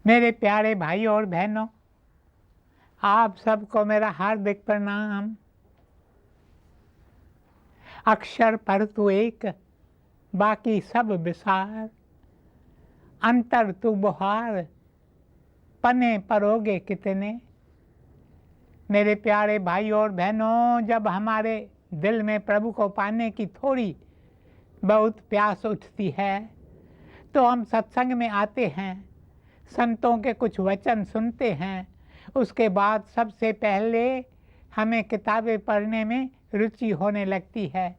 मेरे प्यारे भाई और बहनों, आप सबको मेरा हार्दिक प्रणाम। अक्षर पर तू एक, बाकी सब विसार, अंतर तू बुहार, पने परोगे कितने। मेरे प्यारे भाई और बहनों, जब हमारे दिल में प्रभु को पाने की थोड़ी बहुत प्यास उठती है तो हम सत्संग में आते हैं, संतों के कुछ वचन सुनते हैं। उसके बाद सबसे पहले हमें किताबें पढ़ने में रुचि होने लगती है।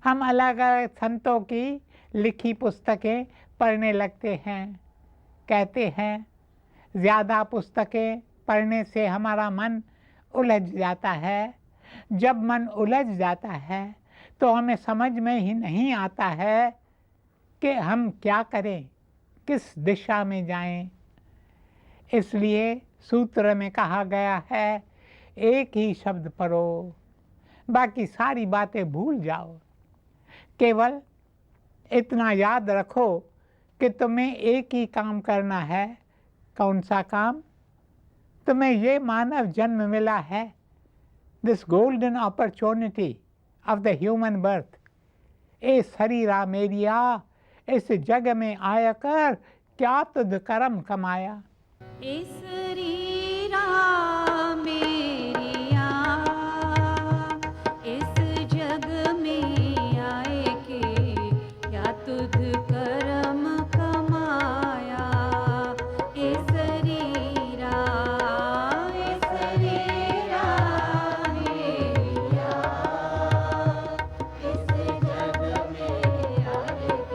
हम अलग अलग संतों की लिखी पुस्तकें पढ़ने लगते हैं। कहते हैं ज़्यादा पुस्तकें पढ़ने से हमारा मन उलझ जाता है। जब मन उलझ जाता है तो हमें समझ में ही नहीं आता है कि हम क्या करें, किस दिशा में जाएं। इसलिए सूत्र में कहा गया है, एक ही शब्द पढ़ो, बाकी सारी बातें भूल जाओ। केवल इतना याद रखो कि तुम्हें एक ही काम करना है। कौन सा काम? तुम्हें ये मानव जन्म मिला है, this golden opportunity of the human birth. ए शरीरा मेरिया, इस जग में आया कर क्या तुझ कर्म कमाया। ए शरीरा मेरिया, इस जग में आए के क्या तुझ कर्म कमाया। ए शरीरा मेरिया, इस जग में आए के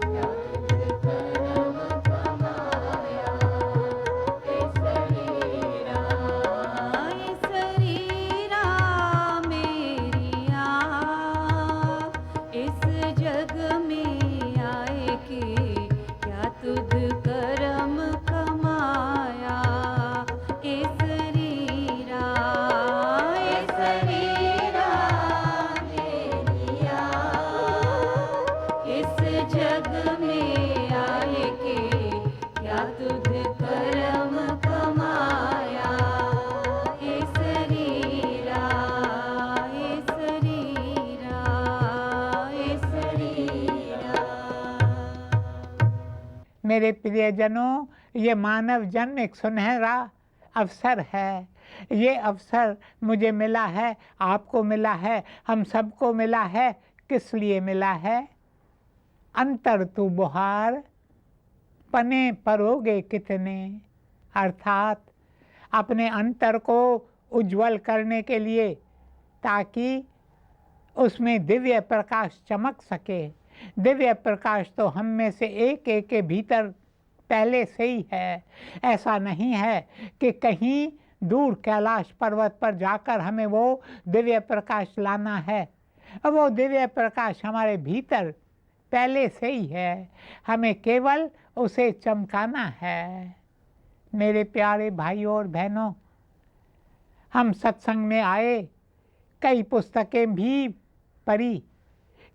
क्या तुझ कर्म कमाया। शरीरा मेरिया, इस जग में आए के क्या तुझ कर्म कमाया। ए शरीरा मेरिया, इस जग में आए के क्या तुझ कर्म कमाया। ए शरीरा मेरे प्रियजनों, ये मानव जन्म एक सुनहरा अवसर है। ये अवसर मुझे मिला है, आपको मिला है, हम सबको मिला है। किस लिए मिला है? अंतर तू बुहार, पने परोगे कितने। अर्थात अपने अंतर को उज्जवल करने के लिए, ताकि उसमें दिव्य प्रकाश चमक सके। दिव्य प्रकाश तो हम में से एक एक के भीतर पहले से ही है। ऐसा नहीं है कि कहीं दूर कैलाश पर्वत पर जाकर हमें वो दिव्य प्रकाश लाना है। वो दिव्य प्रकाश हमारे भीतर पहले से ही है, हमें केवल उसे चमकाना है। मेरे प्यारे भाइयों और बहनों, हम सत्संग में आए, कई पुस्तकें भी पढ़ी,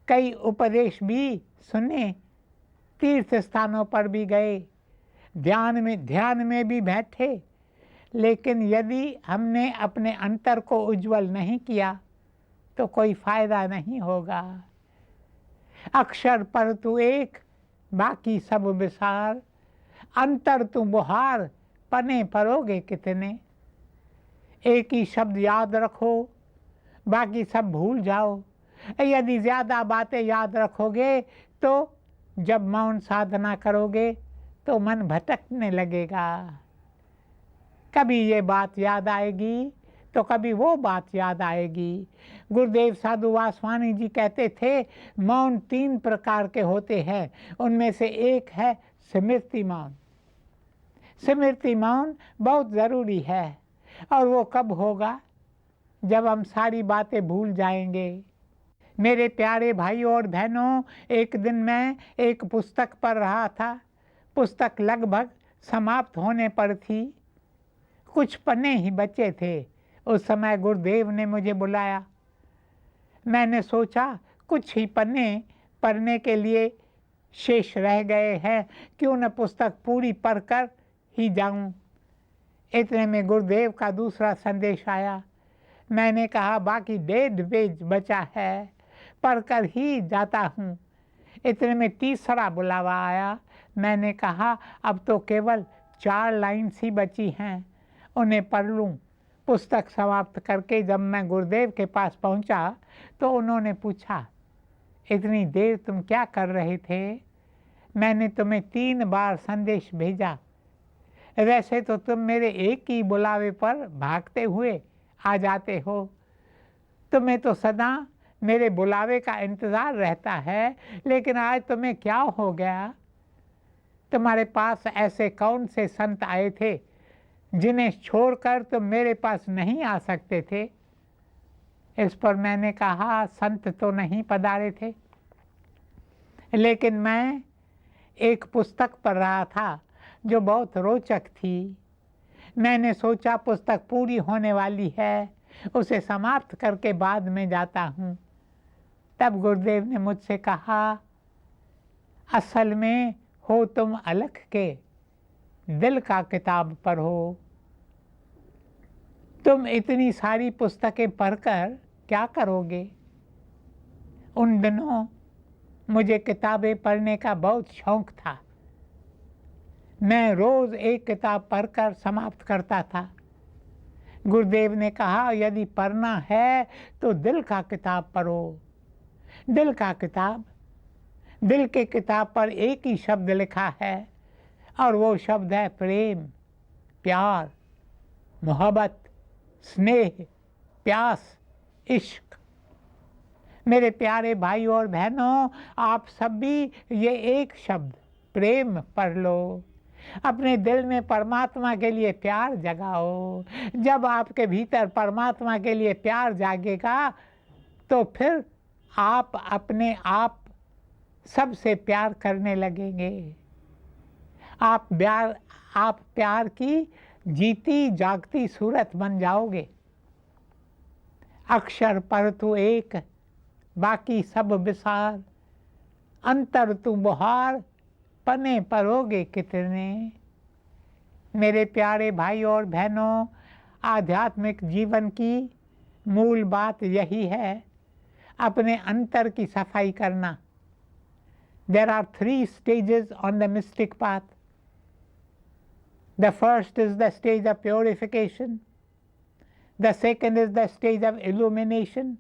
कई उपदेश भी सुने, तीर्थ स्थानों पर भी गए, ध्यान में भी बैठे। लेकिन यदि हमने अपने अंतर को उज्जवल नहीं किया तो कोई फायदा नहीं होगा। अक्षर पर तू एक, बाकी सब विसार, अंतर तू बुहार, पने परोगे कितने। एक ही शब्द याद रखो, बाकी सब भूल जाओ। यदि ज़्यादा बातें याद रखोगे तो जब मौन साधना करोगे तो मन भटकने लगेगा। कभी ये बात याद आएगी तो कभी वो बात याद आएगी। गुरुदेव साधु वासवानी जी कहते थे, मौन 3 प्रकार के होते हैं, उनमें से एक है स्मृति मौन। स्मृति मौन बहुत ज़रूरी है, और वो कब होगा? जब हम सारी बातें भूल जाएंगे। मेरे प्यारे भाइयों और बहनों, एक दिन मैं एक पुस्तक पढ़ रहा था। पुस्तक लगभग समाप्त होने पर थी, कुछ पन्ने ही बचे थे। उस समय गुरुदेव ने मुझे बुलाया। मैंने सोचा कुछ ही पन्ने पढ़ने के लिए शेष रह गए हैं, क्यों न पुस्तक पूरी पढ़कर ही जाऊं। इतने में गुरुदेव का दूसरा संदेश आया। मैंने कहा बाकी 1.5 पेज बचा है, पढ़कर ही जाता हूँ। इतने में तीसरा बुलावा आया। मैंने कहा अब तो केवल 4 लाइन्स ही बची हैं, उन्हें पढ़ लूँ। पुस्तक समाप्त करके जब मैं गुरुदेव के पास पहुँचा तो उन्होंने पूछा, इतनी देर तुम क्या कर रहे थे? मैंने तुम्हें 3 बार संदेश भेजा, वैसे तो तुम मेरे एक ही बुलावे पर भागते हुए आ जाते हो। तुम्हें तो सदा मेरे बुलावे का इंतज़ार रहता है, लेकिन आज तुम्हें क्या हो गया? तुम्हारे पास ऐसे कौन से संत आए थे जिन्हें छोड़कर तुम मेरे पास नहीं आ सकते थे? इस पर मैंने कहा संत तो नहीं पधारे थे, लेकिन मैं एक पुस्तक पढ़ रहा था जो बहुत रोचक थी। मैंने सोचा पुस्तक पूरी होने वाली है, उसे समाप्त करके बाद में जाता हूँ। तब गुरुदेव ने मुझसे कहा, असल में हो तुम अलख के, दिल का किताब पढ़ो। तुम इतनी सारी पुस्तकें पढ़कर क्या करोगे? उन दिनों मुझे किताबें पढ़ने का बहुत शौक था। मैं रोज़ एक किताब पढ़कर समाप्त करता था। गुरुदेव ने कहा यदि पढ़ना है तो दिल का किताब पढ़ो। दिल का किताब, दिल के किताब पर एक ही शब्द लिखा है और वो शब्द है प्रेम, प्यार, मोहब्बत, स्नेह, प्यास, इश्क। मेरे प्यारे भाई और बहनों, आप सब भी ये एक शब्द प्रेम पढ़ लो। अपने दिल में परमात्मा के लिए प्यार जगाओ। जब आपके भीतर परमात्मा के लिए प्यार जागेगा तो फिर आप अपने आप सबसे प्यार करने लगेंगे। आप प्यार की जीती जागती सूरत बन जाओगे। अक्षर पर तू एक, बाकी सब विसार, अंतर तू बुहार, पने परोगे कितने। मेरे प्यारे भाई और बहनों, आध्यात्मिक जीवन की मूल बात यही है, अपने अंतर की सफाई करना। There are 3 stages on the mystic path. The first is the stage of purification. The second is the stage of illumination.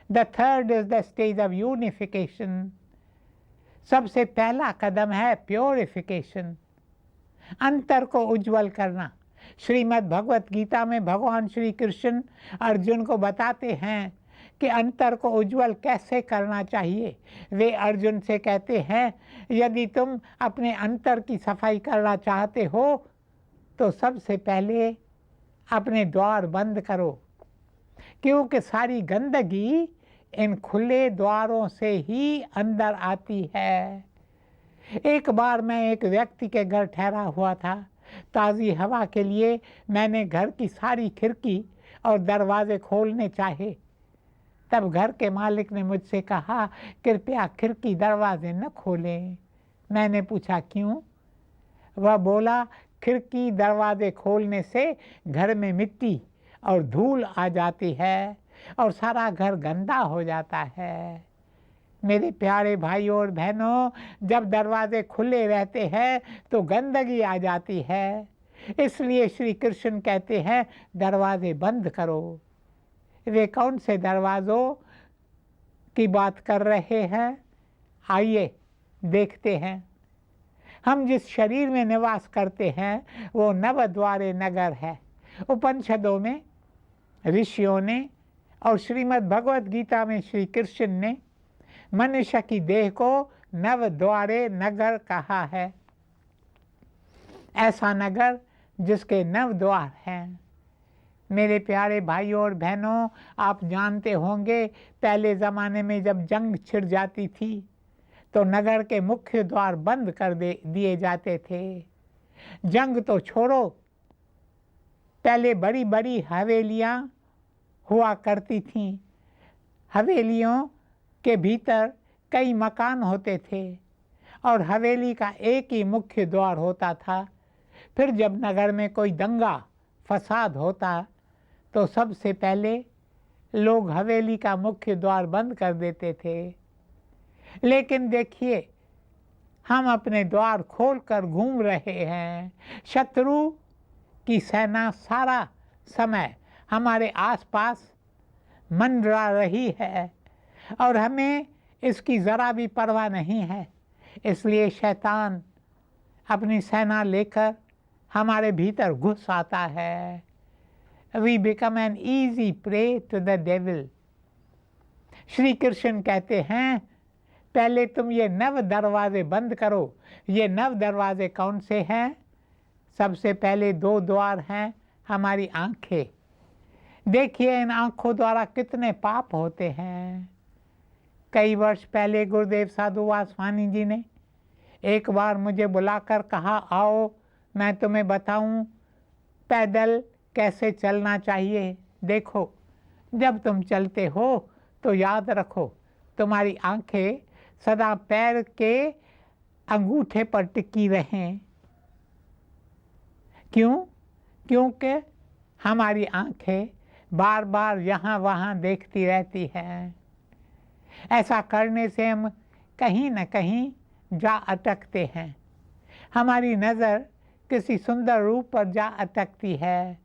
The third is the stage of unification. सबसे पहला कदम है प्योरिफिकेशन, अंतर को उज्जवल करना। श्रीमद् भगवत गीता में भगवान श्री कृष्ण अर्जुन को बताते हैं कि अंतर को उज्जवल कैसे करना चाहिए। वे अर्जुन से कहते हैं यदि तुम अपने अंतर की सफाई करना चाहते हो तो सबसे पहले अपने द्वार बंद करो, क्योंकि सारी गंदगी इन खुले द्वारों से ही अंदर आती है। एक बार मैं एक व्यक्ति के घर ठहरा हुआ था। ताज़ी हवा के लिए मैंने घर की सारी खिड़की और दरवाजे खोलने चाहे। तब घर के मालिक ने मुझसे कहा कृपया खिड़की दरवाजे न खोलें। मैंने पूछा क्यों? वह बोला खिड़की दरवाजे खोलने से घर में मिट्टी और धूल आ जाती है और सारा घर गंदा हो जाता है। मेरे प्यारे भाइयों और बहनों, जब दरवाजे खुले रहते हैं तो गंदगी आ जाती है। इसलिए श्री कृष्ण कहते हैं दरवाजे बंद करो। वे कौन से दरवाज़ों की बात कर रहे हैं? आइए देखते हैं। हम जिस शरीर में निवास करते हैं वो नवद्वारे नगर है। उपनिषदों में ऋषियों ने और श्रीमद् भगवत गीता में श्री कृष्ण ने मनुष्य की देह को नवद्वारे नगर कहा है। ऐसा नगर जिसके 9 द्वार हैं। मेरे प्यारे भाइयों और बहनों, आप जानते होंगे पहले ज़माने में जब जंग छिड़ जाती थी तो नगर के मुख्य द्वार बंद कर दिए जाते थे। जंग तो छोड़ो, पहले बड़ी बड़ी हवेलियाँ हुआ करती थीं। हवेलियों के भीतर कई मकान होते थे। और हवेली का एक ही मुख्य द्वार होता था। फिर जब नगर में कोई दंगा फसाद होता तो सबसे पहले लोग हवेली का मुख्य द्वार बंद कर देते थे। लेकिन देखिए, हम अपने द्वार खोलकर घूम रहे हैं। शत्रु की सेना सारा समय हमारे आसपास मंडरा रही है और हमें इसकी ज़रा भी परवाह नहीं है। इसलिए शैतान अपनी सेना लेकर हमारे भीतर घुस आता है। We become an easy prey to the devil. Shri Krishna कहते हैं, पहले तुम ये 9 दरवाजे बंद करो। ये 9 दरवाजे कौन से हैं? सबसे पहले 2 द्वार हैं हमारी आंखें। देखिए, इन आंखों द्वारा कितने पाप होते हैं। कई वर्ष पहले गुरुदेव साधु वासवानी जी ने एक बार मुझे बुलाकर कहा, आओ मैं तुम्हें बताऊं पैदल कैसे चलना चाहिए। देखो, जब तुम चलते हो तो याद रखो तुम्हारी आंखें सदा पैर के अंगूठे पर टिकी रहें। क्यों? क्योंकि हमारी आंखें बार बार यहाँ वहाँ देखती रहती हैं। ऐसा करने से हम कहीं न कहीं जा अटकते हैं। हमारी नज़र किसी सुंदर रूप पर जा अटकती है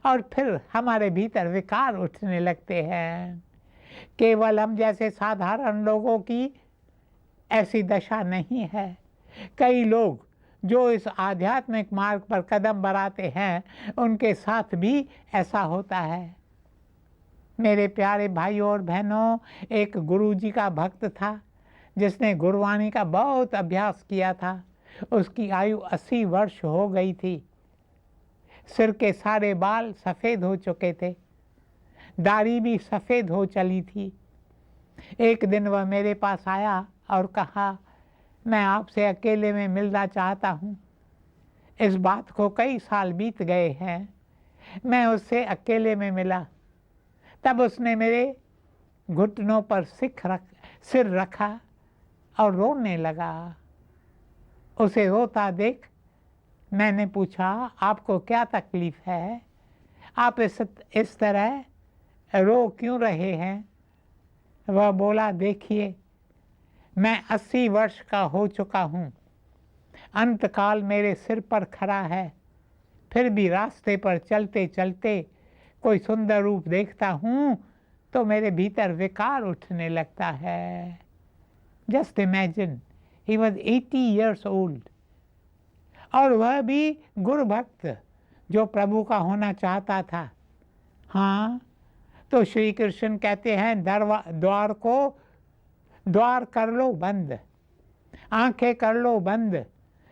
और फिर हमारे भीतर विकार उठने लगते हैं। केवल हम जैसे साधारण लोगों की ऐसी दशा नहीं है। कई लोग जो इस आध्यात्मिक मार्ग पर कदम बढ़ाते हैं, उनके साथ भी ऐसा होता है। मेरे प्यारे भाइयों और बहनों, एक गुरुजी का भक्त था जिसने गुरबानी का बहुत अभ्यास किया था। उसकी आयु 80 वर्ष हो गई थी। सिर के सारे बाल सफ़ेद हो चुके थे, दाढ़ी भी सफ़ेद हो चली थी। एक दिन वह मेरे पास आया और कहा, मैं आपसे अकेले में मिलना चाहता हूँ। इस बात को कई साल बीत गए हैं। मैं उससे अकेले में मिला। तब उसने मेरे घुटनों पर सिर रखा और रोने लगा। उसे रोता देख मैंने पूछा, आपको क्या तकलीफ़ है? आप इस तरह रो क्यों रहे हैं? वह बोला, देखिए, मैं 80 वर्ष का हो चुका हूँ। अंतकाल मेरे सिर पर खड़ा है। फिर भी रास्ते पर चलते चलते कोई सुंदर रूप देखता हूँ तो मेरे भीतर विकार उठने लगता है। Just imagine, he was 80 years old। और वह भी गुरु भक्त जो प्रभु का होना चाहता था। हाँ, तो श्री कृष्ण कहते हैं, द्वार कर लो बंद, आंखें कर लो बंद।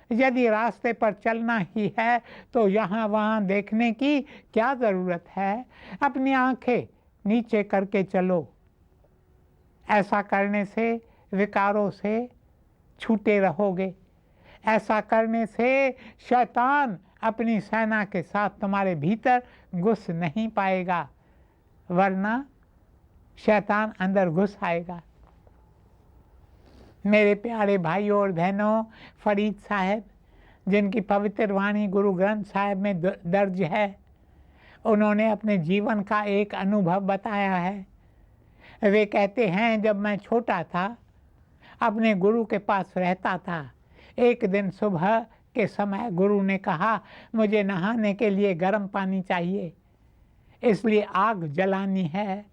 यदि रास्ते पर चलना ही है तो यहाँ वहाँ देखने की क्या ज़रूरत है? अपनी आंखें नीचे करके चलो। ऐसा करने से विकारों से छूटे रहोगे। ऐसा करने से शैतान अपनी सेना के साथ तुम्हारे भीतर घुस नहीं पाएगा, वरना शैतान अंदर घुस आएगा। मेरे प्यारे भाइयों और बहनों, फरीद साहब, जिनकी पवित्र वाणी गुरु ग्रंथ साहिब में दर्ज है, उन्होंने अपने जीवन का एक अनुभव बताया है। वे कहते हैं, जब मैं छोटा था अपने गुरु के पास रहता था। एक दिन सुबह के समय गुरु ने कहा, मुझे नहाने के लिए गर्म पानी चाहिए, इसलिए आग जलानी है,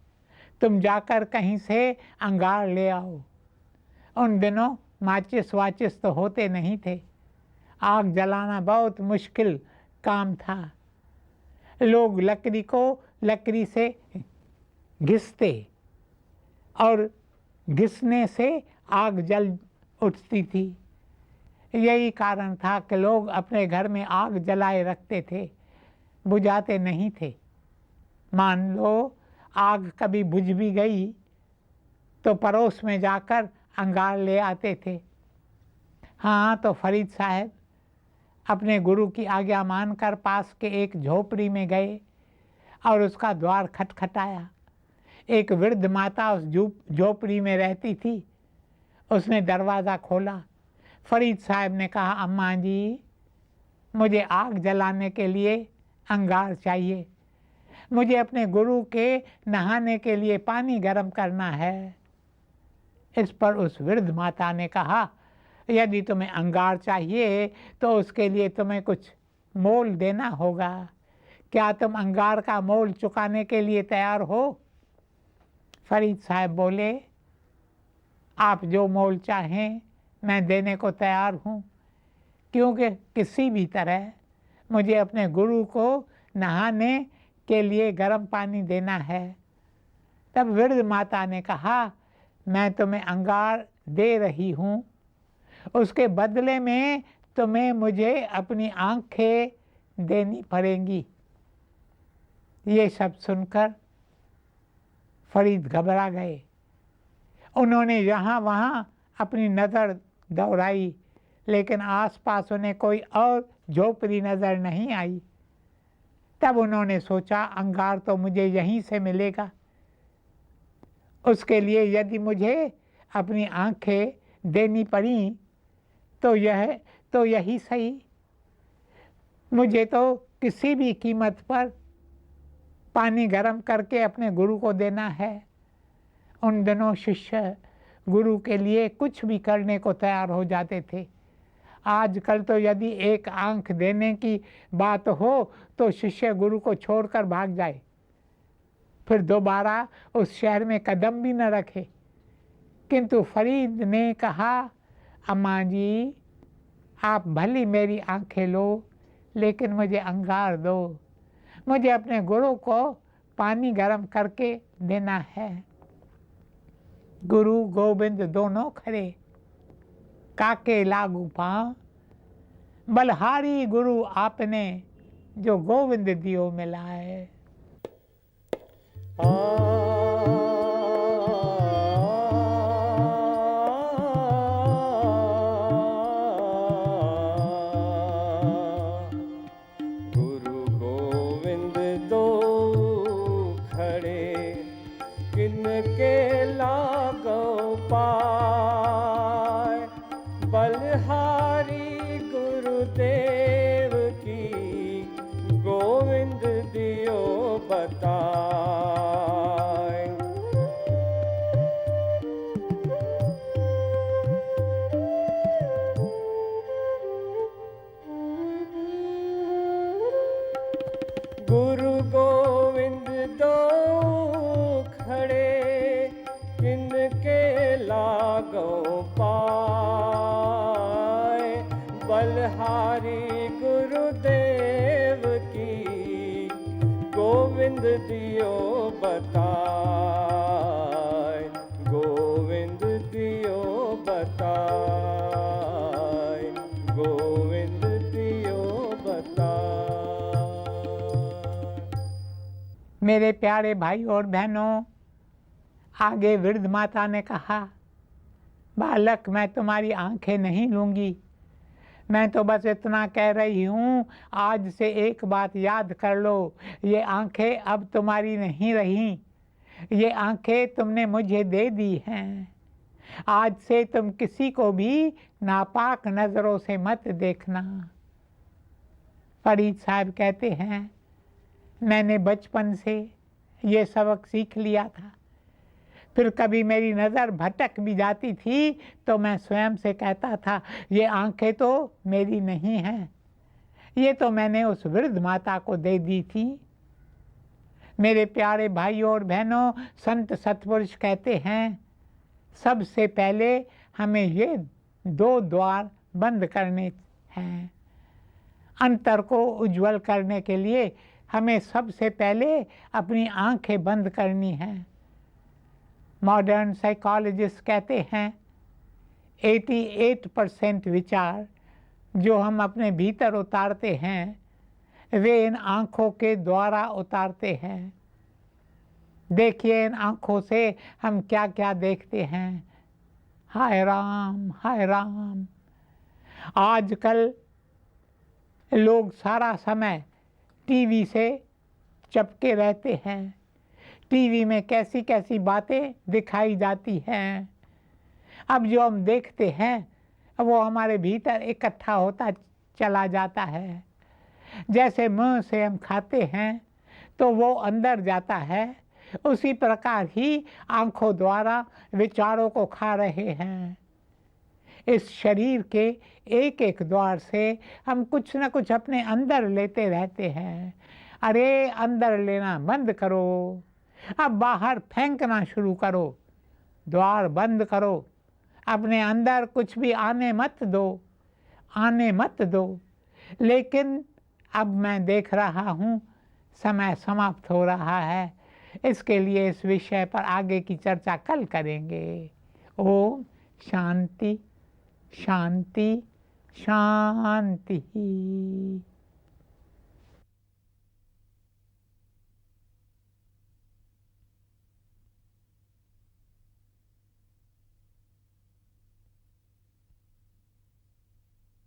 तुम जाकर कहीं से अंगार ले आओ। उन दिनों माचिस वाचिस तो होते नहीं थे। आग जलाना बहुत मुश्किल काम था। लोग लकड़ी को लकड़ी से घिसते और घिसने से आग जल उठती थी। यही कारण था कि लोग अपने घर में आग जलाए रखते थे, बुझाते नहीं थे। मान लो आग कभी बुझ भी गई तो पड़ोस में जाकर अंगार ले आते थे। हाँ, तो फरीद साहब अपने गुरु की आज्ञा मानकर पास के एक झोपड़ी में गए और उसका द्वार खटखटाया। एक वृद्ध माता उस झोपड़ी में रहती थी। उसने दरवाज़ा खोला। फरीद साहब ने कहा, अम्मा जी मुझे आग जलाने के लिए अंगार चाहिए, मुझे अपने गुरु के नहाने के लिए पानी गर्म करना है। इस पर उस वृद्ध माता ने कहा, यदि तुम्हें अंगार चाहिए तो उसके लिए तुम्हें कुछ मोल देना होगा। क्या तुम अंगार का मोल चुकाने के लिए तैयार हो? फरीद साहब बोले, आप जो मोल चाहें मैं देने को तैयार हूँ, क्योंकि किसी भी तरह मुझे अपने गुरु को नहाने के लिए गर्म पानी देना है। तब वृद्ध माता ने कहा, मैं तुम्हें अंगार दे रही हूँ, उसके बदले में तुम्हें मुझे अपनी आंखें देनी पड़ेंगी। ये सब सुनकर फरीद घबरा गए। उन्होंने यहाँ वहाँ अपनी नज़र दौड़ाई, लेकिन आसपास उन्हें कोई और झोपड़ी नज़र नहीं आई। तब उन्होंने सोचा, अंगार तो मुझे यहीं से मिलेगा, उसके लिए यदि मुझे अपनी आंखें देनी पड़ी तो यही सही। मुझे तो किसी भी कीमत पर पानी गर्म करके अपने गुरु को देना है। उन दिनों शिष्य गुरु के लिए कुछ भी करने को तैयार हो जाते थे। आजकल तो यदि एक आंख देने की बात हो तो शिष्य गुरु को छोड़कर भाग जाए, फिर दोबारा उस शहर में कदम भी न रखे। किंतु फरीद ने कहा, अम्मा जी आप भली मेरी आंखें लो, लेकिन मुझे अंगार दो, मुझे अपने गुरु को पानी गर्म करके देना है। गुरु गोविंद दोनों खड़े, काके लागू पाँव, बलहारी गुरु आपने जो गोविंद दियो मिलाए। गुरु गोविंद दो खड़े, किनके लागो पाय, बलहारी गुरुदेव की गोविंद दियो बताए। गुरु गोविंद दो खड़े, किनके लागो पाए, बलहारी गुरुदेव की गोविंद दियो बताए, गोविंद दियो बताए, गोविंद दियो बताए। मेरे प्यारे भाई और बहनों, आगे वृद्ध माता ने कहा, बालक मैं तुम्हारी आंखें नहीं लूँगी, मैं तो बस इतना कह रही हूँ, आज से एक बात याद कर लो, ये आंखें अब तुम्हारी नहीं रहीं, ये आंखें तुमने मुझे दे दी हैं। आज से तुम किसी को भी नापाक नज़रों से मत देखना। फरीद साहब कहते हैं, मैंने बचपन से ये सबक सीख लिया था, फिर कभी मेरी नज़र भटक भी जाती थी तो मैं स्वयं से कहता था, ये आंखें तो मेरी नहीं हैं, ये तो मैंने उस वृद्ध माता को दे दी थी। मेरे प्यारे भाइयों और बहनों, संत सत्पुरुष कहते हैं, सबसे पहले हमें ये दो द्वार बंद करने हैं। अंतर को उज्जवल करने के लिए हमें सबसे पहले अपनी आंखें बंद करनी हैं। मॉडर्न साइकोलॉजिस्ट कहते हैं 88% विचार जो हम अपने भीतर उतारते हैं वे इन आँखों के द्वारा उतारते हैं। देखिए इन आँखों से हम क्या क्या देखते हैं। हाय राम हाय राम। आजकल लोग सारा समय टीवी से चिपके रहते हैं। टीवी में कैसी कैसी बातें दिखाई जाती हैं। अब जो हम देखते हैं वो हमारे भीतर इकट्ठा होता चला जाता है। जैसे मुंह से हम खाते हैं तो वो अंदर जाता है, उसी प्रकार ही आंखों द्वारा विचारों को खा रहे हैं। इस शरीर के एक एक द्वार से हम कुछ न कुछ अपने अंदर लेते रहते हैं। अरे अंदर लेना बंद करो, अब बाहर फेंकना शुरू करो, द्वार बंद करो, अपने अंदर कुछ भी आने मत दो। लेकिन अब मैं देख रहा हूँ समय समाप्त हो रहा है, इसके लिए इस विषय पर आगे की चर्चा कल करेंगे। ओम शांति शांति शांति।